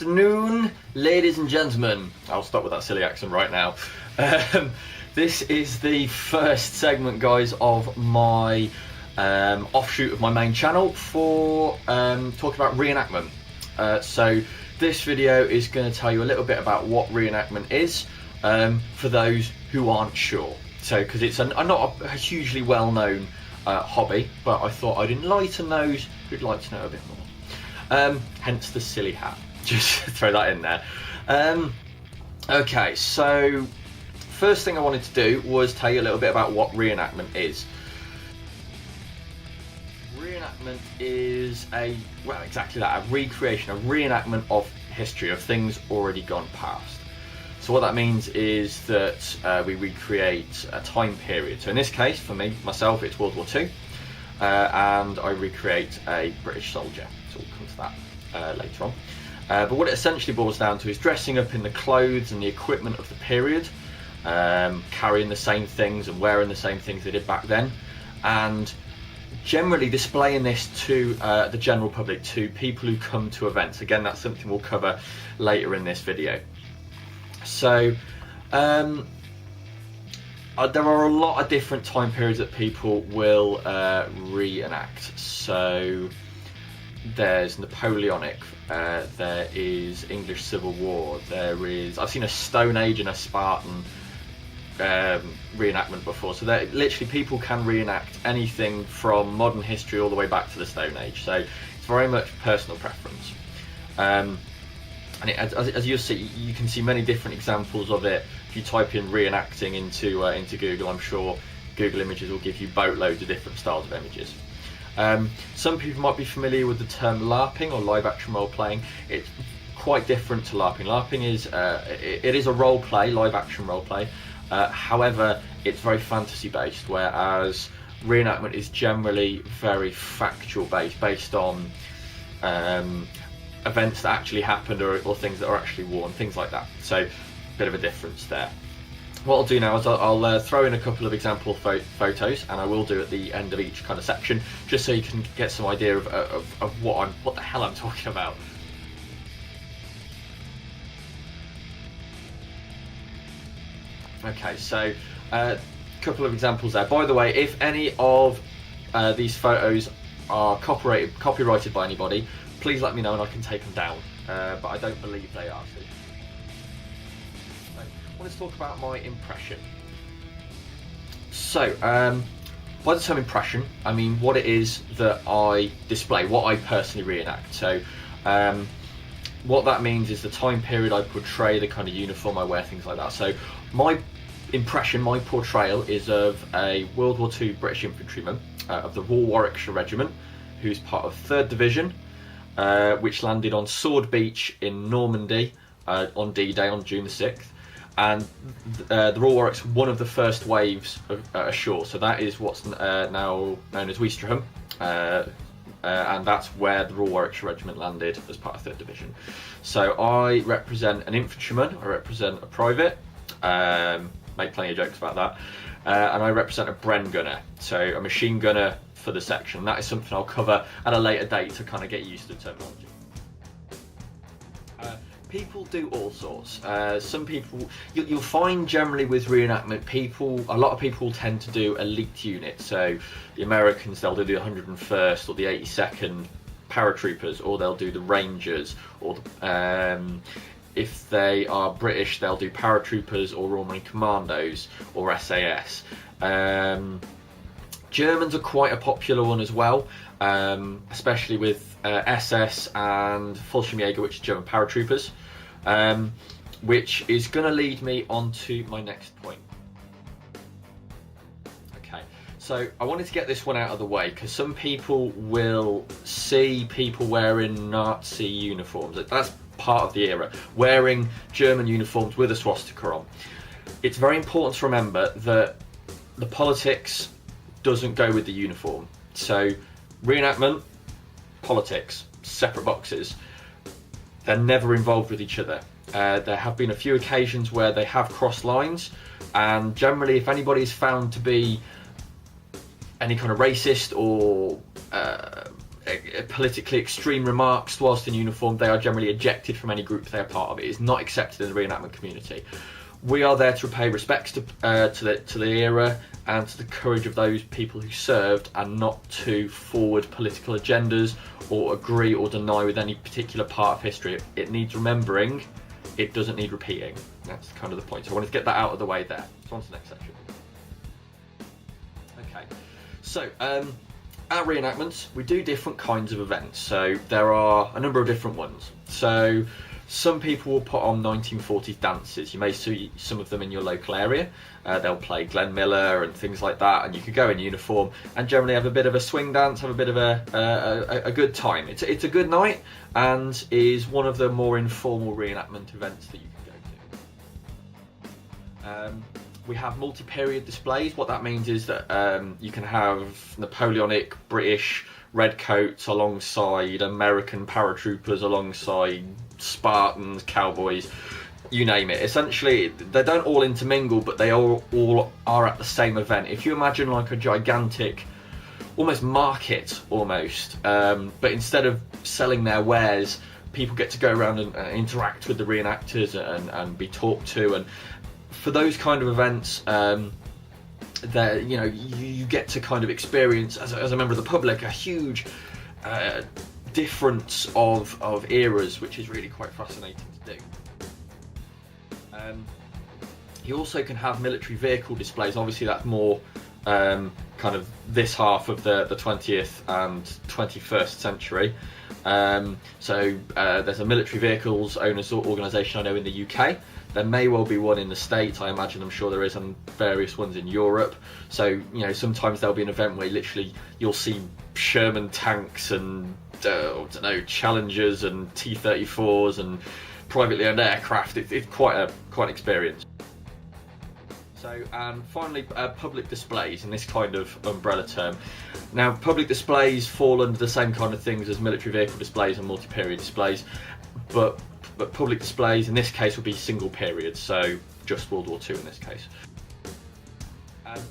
afternoon, ladies and gentlemen. I'll stop with that silly accent right now. This is the first segment, guys, of my offshoot of my main channel for talking about reenactment. So this video is going to tell you a little bit about what reenactment is for those who aren't sure. So, because it's not a hugely well-known hobby, but I thought I'd enlighten those who'd like to know a bit more. Hence the silly hat. Just throw that in there. Okay, so first thing I wanted to do was tell you a little bit about what reenactment is. Reenactment is exactly that, a recreation, a reenactment of history, of things already gone past. So what that means is that we recreate a time period. So in this case, for myself, it's World War II, and I recreate a British soldier. So we'll come to that later on. But what it essentially boils down to is dressing up in the clothes and the equipment of the period, carrying the same things and wearing the same things they did back then, and generally displaying this to the general public, to people who come to events. Again, that's something we'll cover later in this video. So there are a lot of different time periods that people will reenact. So there's Napoleonic, there is English Civil War, I've seen a Stone Age and a Spartan reenactment before. So that literally people can reenact anything from modern history all the way back to the Stone Age. So it's very much personal preference. And as you'll see, you can see many different examples of it. If you type in reenacting into Google, I'm sure Google Images will give you boatloads of different styles of images. Some people might be familiar with the term LARPing, or live action role playing. It's quite different to LARPing. LARPing is it is a role play, live action role play. However, it's very fantasy based, whereas reenactment is generally very factual based on events that actually happened or things that are actually worn, things like that. So a bit of a difference there. What I'll do now is I'll throw in a couple of example photos, and I will do at the end of each kind of section, just so you can get some idea of what the hell I'm talking about. Okay, so a couple of examples there. By the way, if any of these photos are copyrighted by anybody, please let me know and I can take them down. But I don't believe they are. So I want to talk about my impression. So, by the term impression, I mean what it is that I display, what I personally reenact. So, what that means is the time period I portray, the kind of uniform I wear, things like that. So, my impression, my portrayal is of a World War II British infantryman of the Royal Warwickshire Regiment, who's part of 3rd Division, which landed on Sword Beach in Normandy on D-Day on June the 6th. And the Royal Warwick's one of the first waves ashore, so that is what's now known as Ouistreham, and that's where the Royal Warwickshire Regiment landed as part of 3rd Division. So I represent an infantryman, I represent a private, make plenty of jokes about that, and I represent a Bren gunner, so a machine gunner for the section. That is something I'll cover at a later date to kind of get used to the terminology. People do all sorts. Some people, you'll find generally with reenactment, a lot of people tend to do elite units. So the Americans, they'll do the 101st or the 82nd paratroopers, or they'll do the Rangers, or if they are British, they'll do paratroopers or Royal Marine Commandos or SAS. Germans are quite a popular one as well, especially with SS and Fallschirmjäger, which is German paratroopers, which is going to lead me on to my next point. Okay, so I wanted to get this one out of the way, because some people will see people wearing Nazi uniforms. That's part of the era, wearing German uniforms with a swastika on. It's very important to remember that the politics doesn't go with the uniform. So reenactment, politics, separate boxes. They're never involved with each other. There have been a few occasions where they have crossed lines, and generally if anybody is found to be any kind of racist or politically extreme remarks whilst in uniform, they are generally ejected from any group they are part of. It is not accepted in the reenactment community. We are there to pay respects to the era and to the courage of those people who served, and not to forward political agendas or agree or deny with any particular part of history. It needs remembering, it doesn't need repeating. That's kind of the point. So I wanted to get that out of the way there. So on to the next section. Okay, so at reenactments, we do different kinds of events. So there are a number of different ones. So some people will put on 1940s dances. You may see some of them in your local area. They'll play Glenn Miller and things like that, and you could go in uniform and generally have a bit of a swing dance, have a bit of a good time. It's a good night, and is one of the more informal reenactment events that you can go to. We have multi-period displays. What that means is that you can have Napoleonic, British redcoats alongside American paratroopers, alongside Spartans, cowboys, you name it. Essentially, they don't all intermingle, but they all are at the same event. If you imagine like a gigantic, almost market, but instead of selling their wares, people get to go around and interact with the reenactors and be talked to. And for those kind of events, you get to kind of experience as a member of the public a huge difference of eras, which is really quite fascinating to do. You also can have military vehicle displays. Obviously that's more kind of this half of the 20th and 21st century. So there's a military vehicles owners organisation I know in the UK. There may well be one in the States. I imagine, I'm sure there is, and various ones in Europe. So, sometimes there'll be an event where literally you'll see Sherman tanks and, Challengers and T-34s and privately owned aircraft. It's quite an experience. So, and finally, public displays in this kind of umbrella term. Now, public displays fall under the same kind of things as military vehicle displays and multi-period displays, but public displays in this case would be single period, so just World War II in this case.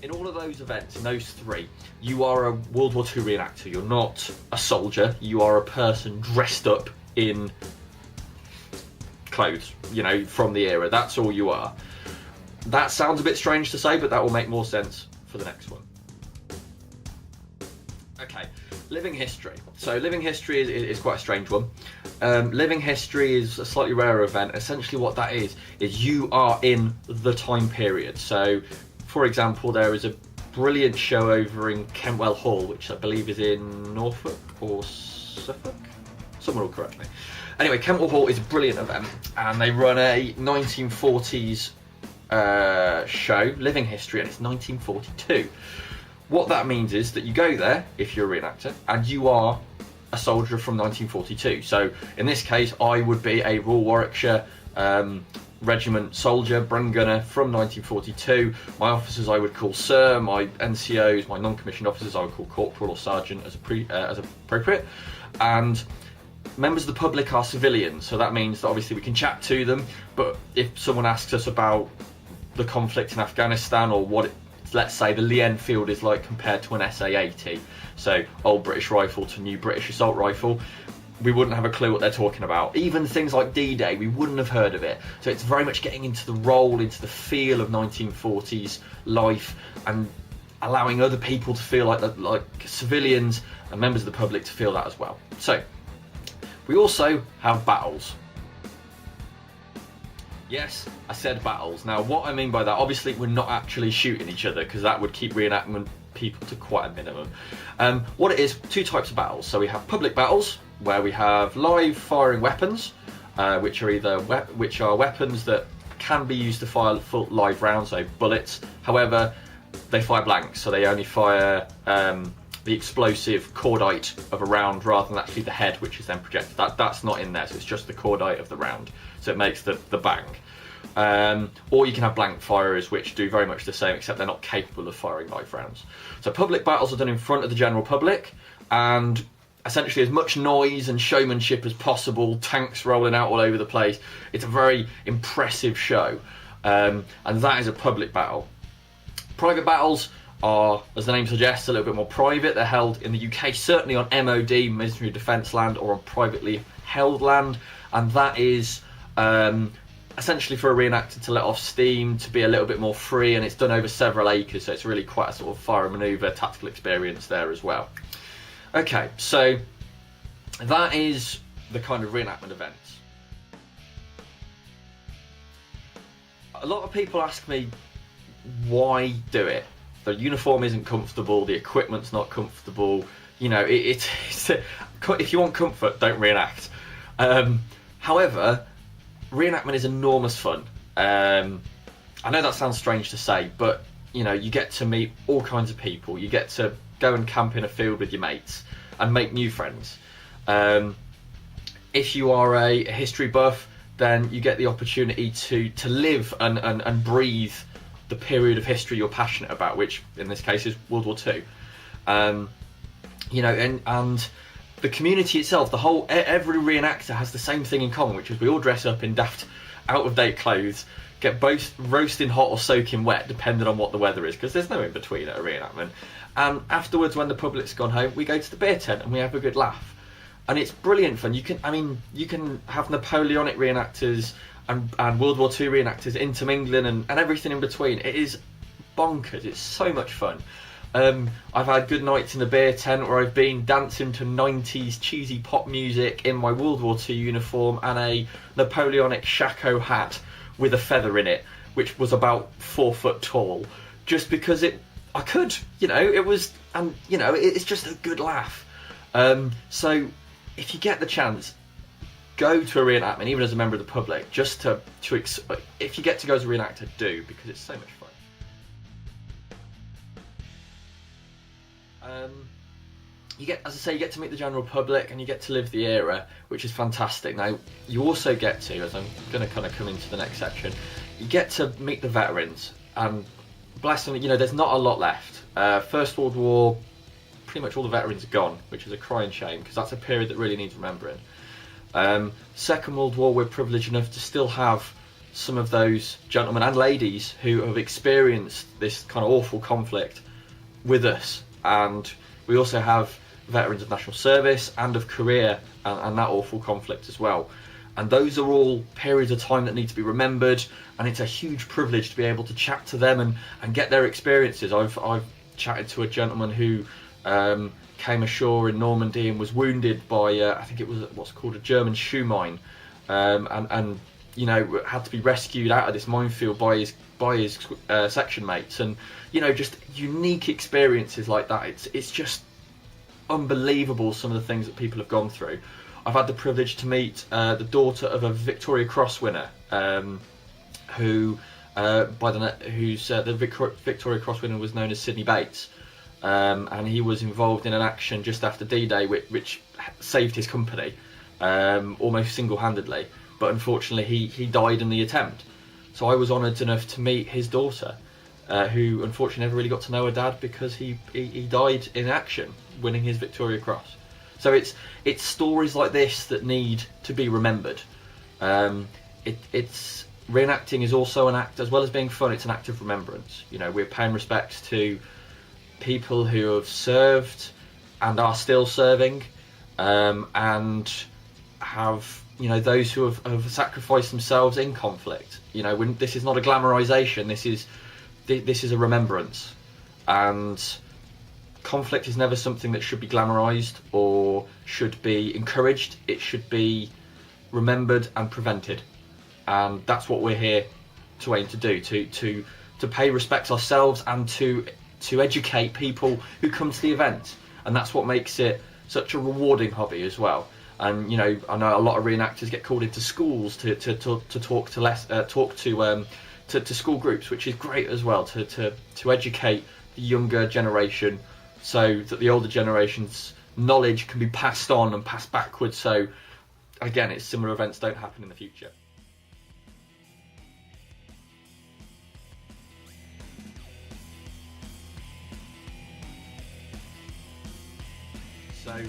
In all of those events, in those three, you are a World War II reenactor. You're not a soldier, you are a person dressed up in clothes, from the era. That's all you are. That sounds a bit strange to say, but that will make more sense for the next one. Okay, living history. So living history is quite a strange one. Living history is a slightly rarer event. Essentially what that is you are in the time period. So, for example, there is a brilliant show over in Kentwell Hall, which I believe is in Norfolk or Suffolk? Someone will correct me. Anyway, Kentwell Hall is a brilliant event, and they run a 1940s show, Living History, and it's 1942. What that means is that you go there, if you're a reenactor, and you are a soldier from 1942. So in this case, I would be a Royal Warwickshire Regiment soldier, Bren Gunner from 1942. My officers I would call Sir, my NCOs, my non-commissioned officers I would call Corporal or Sergeant as appropriate. And members of the public are civilians, so that means that obviously we can chat to them, but if someone asks us about the conflict in Afghanistan or what let's say the Lee Enfield is like compared to an SA-80, so old British rifle to new British assault rifle, we wouldn't have a clue what they're talking about. Even things like D-Day, we wouldn't have heard of it. So it's very much getting into the role, into the feel of 1940s life, and allowing other people to feel like civilians and members of the public to feel that as well. So we also have battles. Yes, I said battles. Now, what I mean by that, obviously we're not actually shooting each other, because that would keep reenactment people to quite a minimum. What it is, two types of battles. So we have public battles, where we have live firing weapons, which are weapons that can be used to fire full live rounds, so bullets. However, they fire blanks, so they only fire the explosive cordite of a round rather than actually the head, which is then projected. That's not in there, so it's just the cordite of the round, so it makes the bang. Or you can have blank firers, which do very much the same, except they're not capable of firing live rounds. So public battles are done in front of the general public, and essentially as much noise and showmanship as possible, tanks rolling out all over the place. It's a very impressive show, and that is a public battle. Private battles are, as the name suggests, a little bit more private. They're held in the UK, certainly on MOD, military defence land, or on privately held land, and that is essentially for a reenactor to let off steam, to be a little bit more free, and it's done over several acres, so it's really quite a sort of fire and manoeuvre tactical experience there as well. Okay, so that is the kind of reenactment events. A lot of people ask me, why do it? The uniform isn't comfortable, the equipment's not comfortable, you know, if you want comfort, don't reenact. However, reenactment is enormous fun. I know that sounds strange to say, but you know, you get to meet all kinds of people. You get to go and camp in a field with your mates and make new friends. If you are a history buff, then you get the opportunity to live and breathe the period of history you're passionate about, which in this case is World War II. You know, and the community itself, every reenactor has the same thing in common, which is we all dress up in daft, out-of-date clothes, get both roasting hot or soaking wet, depending on what the weather is, because there's no in between at a reenactment. And afterwards, when the public's gone home, we go to the beer tent and we have a good laugh, and it's brilliant fun. You can have Napoleonic reenactors and World War II reenactors intermingling and everything in between. It is bonkers. It's so much fun. I've had good nights in the beer tent where I've been dancing to 90s cheesy pop music in my World War II uniform and a Napoleonic shako hat with a feather in it, which was about 4 foot tall, just because I could, you know, it was, and you know, it's just a good laugh. So if you get the chance, go to a reenactment, even as a member of the public, just to if you get to go as a reenactor, do, because it's so much fun. You get, as I say, you get to meet the general public and you get to live the era, which is fantastic. Now, you also get to, as I'm going to kind of come into the next section, you get to meet the veterans, and bless them, you know, there's not a lot left. First World War, pretty much all the veterans are gone, which is a crying shame, because that's a period that really needs remembering. Second World War, we're privileged enough to still have some of those gentlemen and ladies who have experienced this kind of awful conflict with us, and we also have veterans of national service and of career and that awful conflict as well. And those are all periods of time that need to be remembered, and it's a huge privilege to be able to chat to them and get their experiences. I've chatted to a gentleman who came ashore in Normandy and was wounded by I think it was what's called a German shoe mine, and you know, had to be rescued out of this minefield by his section mates, and you know, just unique experiences like that. It's just unbelievable, some of the things that people have gone through. I've had the privilege to meet the daughter of a Victoria Cross winner, whose the Victoria Cross winner was known as Sidney Bates, and he was involved in an action just after D-Day which saved his company almost single-handedly, but unfortunately he died in the attempt. So I was honoured enough to meet his daughter, who unfortunately never really got to know her dad because he died in action winning his Victoria Cross. So it's stories like this that need to be remembered. It's reenacting is also an act, as well as being fun, it's an act of remembrance. You know, we're paying respects to people who have served and are still serving, and have, you know, those who have sacrificed themselves in conflict. You know, this is not a glamorization, this is a remembrance. And conflict is never something that should be glamorized or should be encouraged. It should be remembered and prevented, and that's what we're here to aim to do, to pay respects ourselves and to educate people who come to the event. And that's what makes it such a rewarding hobby as well. And you know, I know a lot of reenactors get called into schools to talk to school groups, which is great as well, to educate the younger generation, so that the older generation's knowledge can be passed on and passed backwards, so again, it's similar events don't happen in the future. So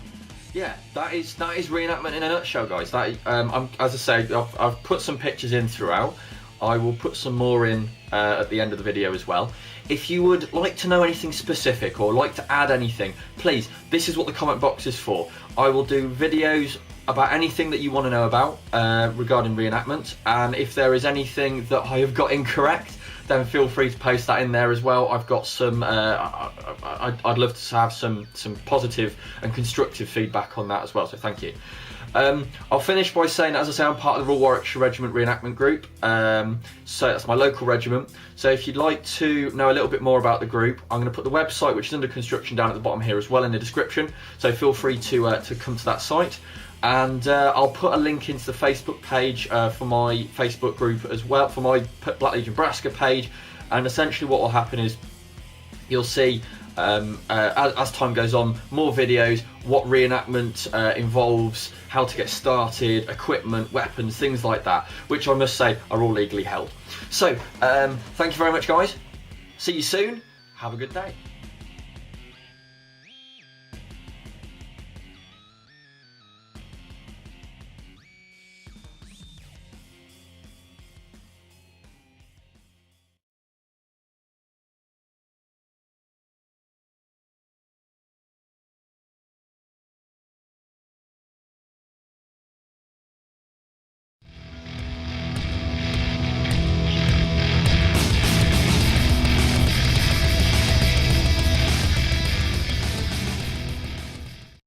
yeah, that is reenactment in a nutshell, guys. That as I say, I've put some pictures in throughout. I will put some more in at the end of the video as well. If you would like to know anything specific or like to add anything, please, this is what the comment box is for. I will do videos about anything that you want to know about regarding reenactment, and if there is anything that I have got incorrect, then feel free to post that in there as well. I've got some, I'd love to have some positive and constructive feedback on that as well, so thank you. I'll finish by saying that, as I say, I'm part of the Royal Warwickshire Regiment Reenactment Group, so that's my local regiment. So if you'd like to know a little bit more about the group, I'm going to put the website, which is under construction, down at the bottom here as well in the description, so feel free to come to that site. And I'll put a link into the Facebook page for my Facebook group as well, for my Black Legion Nebraska page. And essentially what will happen is you'll see, as time goes on, more videos, what reenactment involves, how to get started, equipment, weapons, things like that, which I must say are all legally held. So, thank you very much, guys. See you soon. Have a good day.